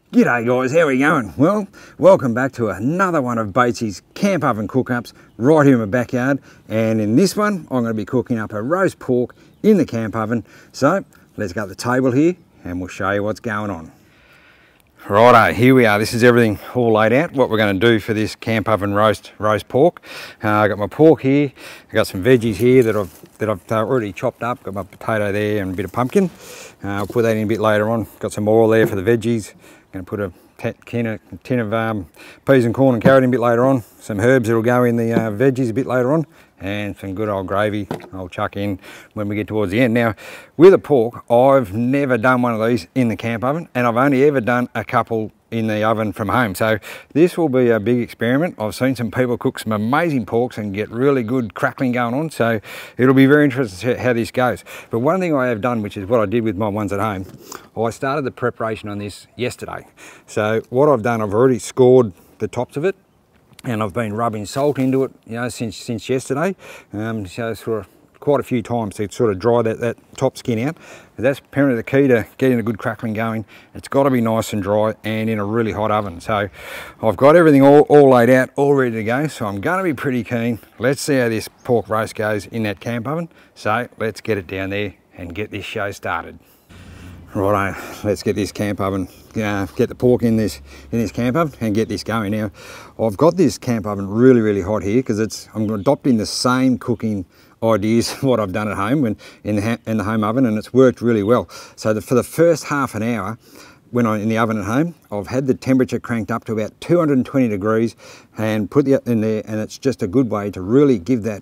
G'day guys, how are we going? Well, welcome back to another one of Batesy's camp oven cook-ups right here in my backyard. And in this one, I'm going to be cooking up a roast pork in the camp oven. So let's go to the table here and we'll show you what's going on. Righto, here we are. This is everything all laid out, what we're going to do for this camp oven roast pork. I've got my pork here, I've got some veggies here that I've already chopped up, got my potato there and a bit of pumpkin. I'll put that in a bit later on. Got some oil there for the veggies. Going to put a tin of peas and corn and carrot in a bit later on. Some herbs that will go in the veggies a bit later on. And some good old gravy I'll chuck in when we get towards the end. Now, with a pork, I've never done one of these in the camp oven, and I've only ever done a couple in the oven from home. So this will be a big experiment. I've seen some people cook some amazing porks and get really good crackling going on. So it'll be very interesting to see how this goes. But one thing I have done, which is what I did with my ones at home, I started the preparation on this yesterday. So what I've done, I've already scored the tops of it, and I've been rubbing salt into it, you know, since yesterday. So sort of quite a few times to sort of dry that top skin out. That's apparently the key to getting a good crackling going. It's got to be nice and dry and in a really hot oven. So I've got everything all laid out, all ready to go. So I'm going to be pretty keen. Let's see how this pork roast goes in that camp oven. So let's get it down there and get this show started. Righto, let's get this camp oven, get the pork in this camp oven and get this going. Now, I've got this camp oven really hot here because I'm adopting the same cooking ideas what I've done at home in the home oven, and it's worked really well. So for the first half an hour when I'm in the oven at home, I've had the temperature cranked up to about 220 degrees and put it in there, and it's just a good way to really give that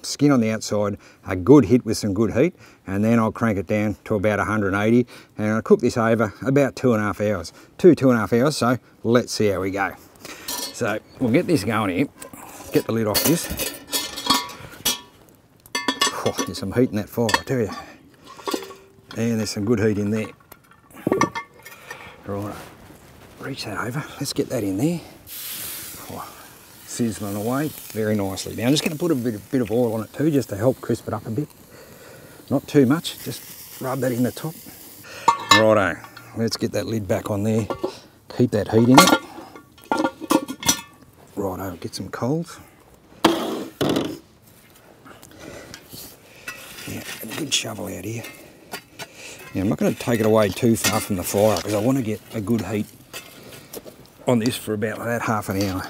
skin on the outside a good hit with some good heat. And then I'll crank it down to about 180 and I'll cook this over about 2.5 hours. 2.5 hours, so let's see how we go. So we'll get this going here, get the lid off this. Oh, there's some heat in that fire, I tell you. And there's some good heat in there. Right, reach that over, let's get that in there. Oh, sizzling away very nicely. Now I'm just going to put a bit of oil on it too, just to help crisp it up a bit. Not too much, just rub that in the top. Righto, let's get that lid back on there. Keep that heat in it. Righto, get some coals. Yeah, a good shovel out here. Now I'm not going to take it away too far from the fire because I want to get a good heat on this for about half an hour.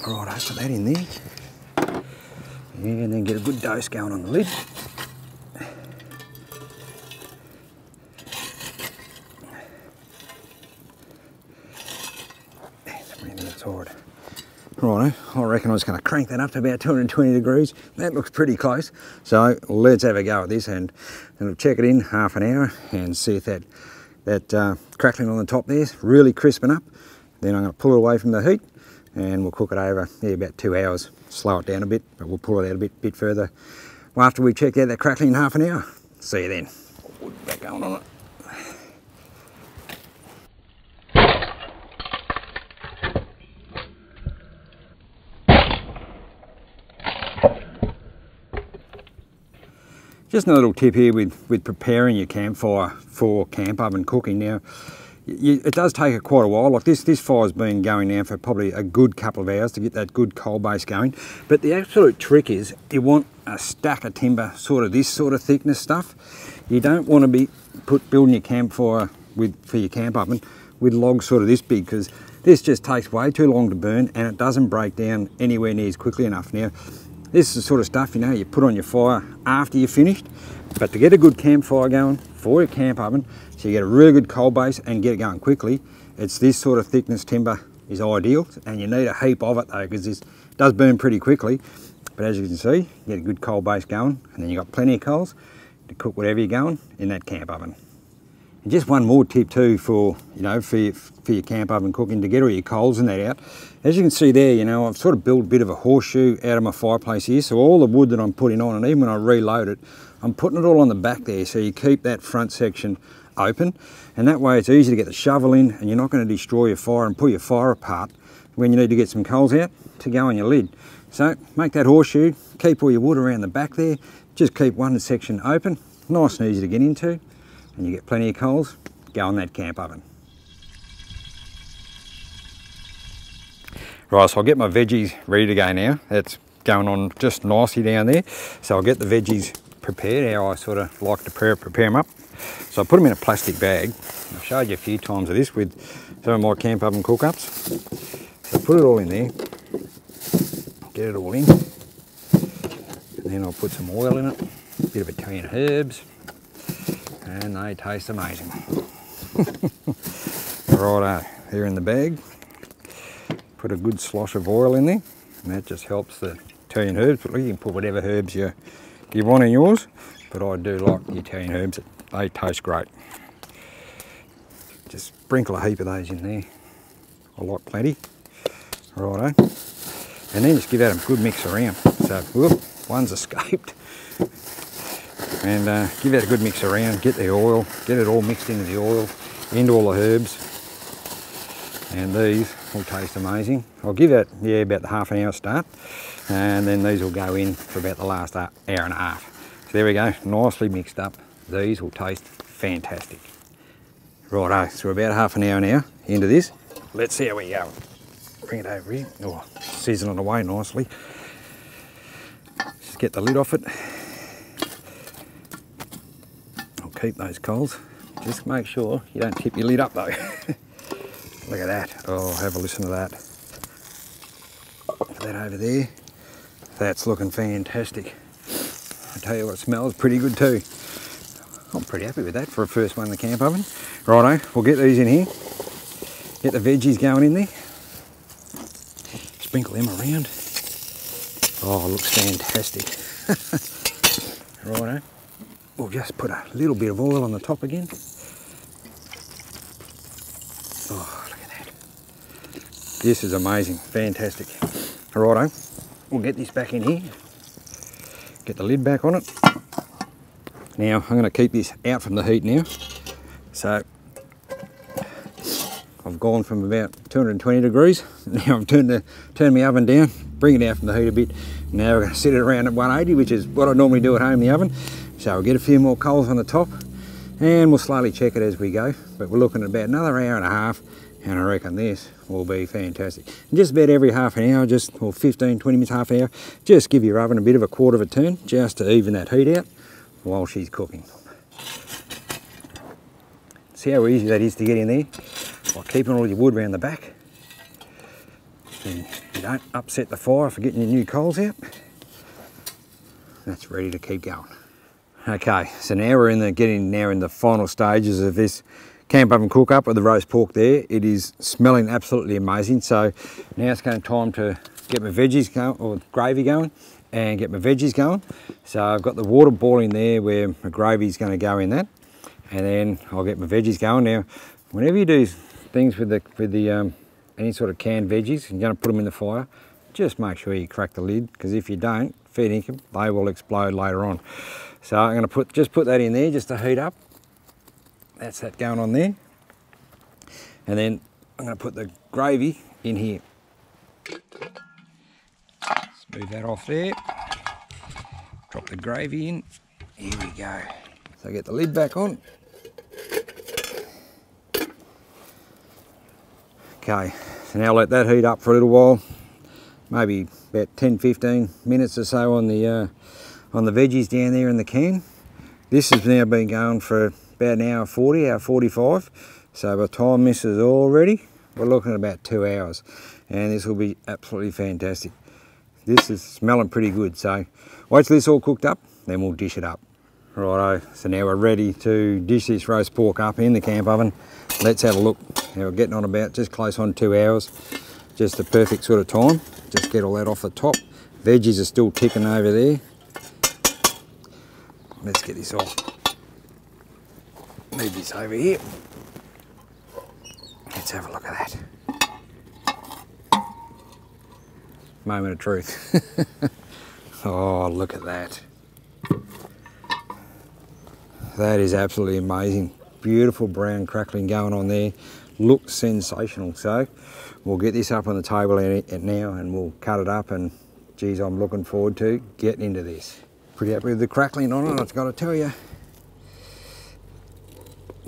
Righto, put that in there. And then get a good dose going on the lid. That's hard. Righto, I reckon I was going to crank that up to about 220 degrees. That looks pretty close. So let's have a go at this and we'll check it in half an hour and see if that crackling on the top there is really crisping up. Then I'm going to pull it away from the heat and we'll cook it over about 2 hours. Slow it down a bit, but we'll pull it out a bit further after we checked out that crackling in half an hour. See you then. Put that going on it. Just a little tip here with preparing your campfire for camp oven cooking. Now, it does take quite a while. Like this fire's been going now for probably a good couple of hours to get that good coal base going. But the absolute trick is you want a stack of timber, sort of this sort of thickness stuff. You don't want to be building your campfire for your camp oven with logs sort of this big, because this just takes way too long to burn and it doesn't break down anywhere near as quickly enough. Now, this is the sort of stuff, you know, you put on your fire after you're finished, but to get a good campfire going for your camp oven, so you get a really good coal base and get it going quickly, it's this sort of thickness timber is ideal, and you need a heap of it though, because this does burn pretty quickly. But as you can see, you get a good coal base going, and then you've got plenty of coals to cook whatever you're going in that camp oven. And just one more tip too for your camp oven cooking, to get all your coals and that out. As you can see there, you know, I've sort of built a bit of a horseshoe out of my fireplace here. So all the wood that I'm putting on, and even when I reload it, I'm putting it all on the back there. So you keep that front section open, and that way it's easy to get the shovel in, and you're not going to destroy your fire and pull your fire apart when you need to get some coals out to go on your lid. So make that horseshoe, keep all your wood around the back there, just keep one section open, nice and easy to get into. and you get plenty of coals, go in that camp oven. Right, so I'll get my veggies ready to go now. That's going on just nicely down there. So I'll get the veggies prepared, how I sort of like to prepare them up. So I put them in a plastic bag. I've showed you a few times of this with some of my camp oven cook-ups. So put it all in there, get it all in, and then I'll put some oil in it, a bit of Italian herbs, and they taste amazing. Righto, they're in the bag. Put a good slosh of oil in there, and that just helps the Italian herbs. But you can put whatever herbs you want in yours, but I do like the Italian herbs. They taste great. Just sprinkle a heap of those in there. I like plenty. Righto. And then just give that a good mix around. So, whoop, one's escaped. And give that a good mix around. Get the oil, get it all mixed into the oil, into all the herbs. And these will taste amazing. I'll give that, yeah, about the half an hour start. And then these will go in for about the last hour and a half. So there we go, nicely mixed up. These will taste fantastic. Righto, so we're about half an hour now into this. Let's see how we go. Bring it over here. Oh, sizzling away nicely. Just get the lid off it. I'll keep those coals. Just make sure you don't tip your lid up though. Look at that. Oh, have a listen to that. Put that over there. That's looking fantastic. I tell you what, it smells pretty good too. I'm pretty happy with that for a first one in the camp oven. Righto, we'll get these in here. Get the veggies going in there. Sprinkle them around. Oh, it looks fantastic. Righto. We'll just put a little bit of oil on the top again. Oh, look at that. This is amazing, fantastic. Righto, we'll get this back in here. Get the lid back on it. Now, I'm going to keep this out from the heat now. So, I've gone from about 220 degrees. Now I've turned my oven down, bring it out from the heat a bit. Now we're going to set it around at 180, which is what I normally do at home in the oven. So we'll get a few more coals on the top and we'll slowly check it as we go. But we're looking at about another hour and a half, and I reckon this will be fantastic. And just about every half an hour, or 15, 20 minutes, half an hour, just give your oven a bit of a quarter of a turn, just to even that heat out while she's cooking. See how easy that is to get in there by keeping all your wood around the back. Then you don't upset the fire for getting your new coals out. That's ready to keep going. Okay, so now we're in the final stages of this camp oven cook up with the roast pork there. It is smelling absolutely amazing. So now it's going time to get my veggies going, or gravy going, and get my veggies going. So I've got the water boiling there where my gravy is going to go in that, and then I'll get my veggies going. Now, whenever you do things with any sort of canned veggies and you're going to put them in the fire, just make sure you crack the lid, because if you don't, feeding them, they will explode later on. So I'm going to just put that in there just to heat up. That's that going on there. And then I'm going to put the gravy in here. Move that off there. Drop the gravy in. Here we go. So get the lid back on. Okay, so now let that heat up for a little while. Maybe about 10-15 minutes or so on the veggies down there in the can. This has now been going for about an hour 40, hour 45. So by the time this is all ready, we're looking at about 2 hours. And this will be absolutely fantastic. This is smelling pretty good. So wait till this all cooked up, then we'll dish it up. Righto, so now we're ready to dish this roast pork up in the camp oven. Let's have a look. Now we're getting on about just close on 2 hours. Just the perfect sort of time. Just get all that off the top. Veggies are still ticking over there. Let's get this off. Move this over here. Let's have a look at that. Moment of truth. Oh, look at that. That is absolutely amazing. Beautiful brown crackling going on there. Looks sensational. So we'll get this up on the table now and we'll cut it up, and geez, I'm looking forward to getting into this. Pretty happy with the crackling on it, I've got to tell you.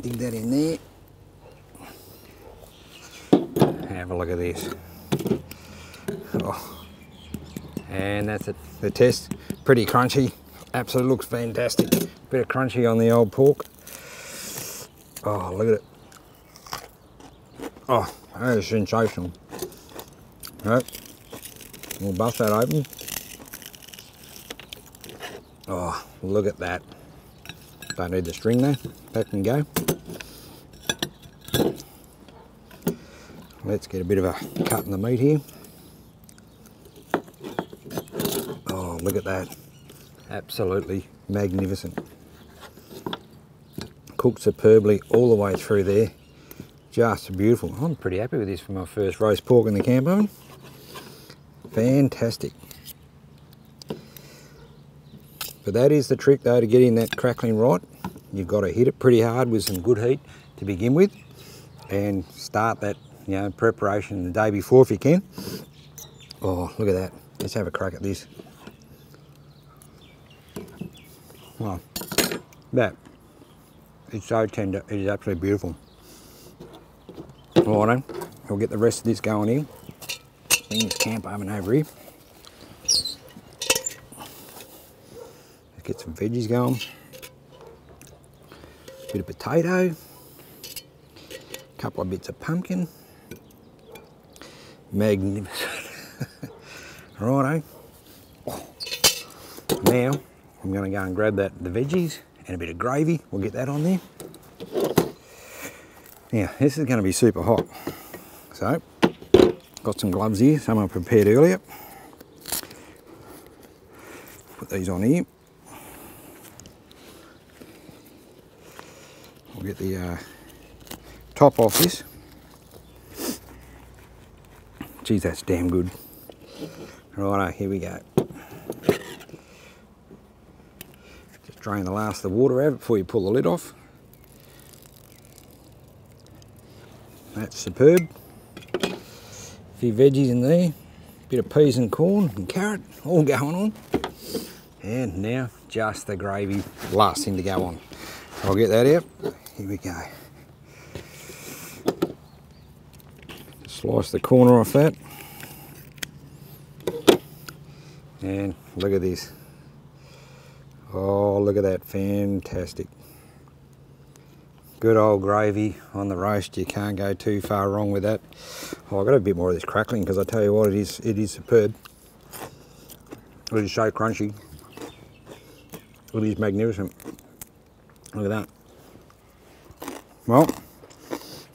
dig that in there. Have a look at this. Oh. And that's it. The test. Pretty crunchy. Absolutely looks fantastic. Bit of crunchy on the old pork. Oh, look at it. Oh, that is sensational. Right. We'll bust that open. Oh, look at that. Don't need the string there. That can go. Let's get a bit of a cut in the meat here. Oh, look at that. Absolutely magnificent. Cooked superbly all the way through there. Just beautiful. I'm pretty happy with this for my first roast pork in the camp oven. Fantastic. But that is the trick though, to getting that crackling right. You've got to hit it pretty hard with some good heat to begin with, and start that, you know, preparation the day before if you can. Oh, look at that. Let's have a crack at this. Oh, that is so tender. It is absolutely beautiful. Righto, we'll get the rest of this going in. Bring this camp oven over here. Let's get some veggies going. Bit of potato. A couple of bits of pumpkin. Magnificent. Righto. Now I'm going to go and grab the veggies and a bit of gravy. We'll get that on there. Now this is going to be super hot. So got some gloves here, some I prepared earlier. Put these on here. We'll get the top off this. Geez, that's damn good. Righto, here we go. Just drain the last of the water out before you pull the lid off. That's superb. A few veggies in there, bit of peas and corn and carrot, all going on. And now just the gravy, last thing to go on. I'll get that out. Here we go. Slice the corner off that. And look at this. Oh, look at that, fantastic. Good old gravy on the roast. You can't go too far wrong with that. Oh, I've got a bit more of this crackling because I tell you what, it is superb. It is so crunchy. It is magnificent. Look at that. Well,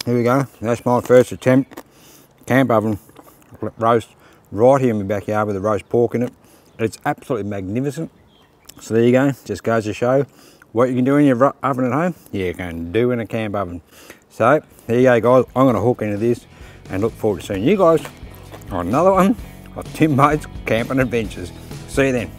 here we go. That's my first attempt. Camp oven roast right here in my backyard with the roast pork in it. It's absolutely magnificent. So there you go. Just goes to show what you can do in your oven at home, you can do in a camp oven. So there you go, guys. I'm going to hook into this and look forward to seeing you guys on another one of Tim Boat's Camping Adventures. See you then.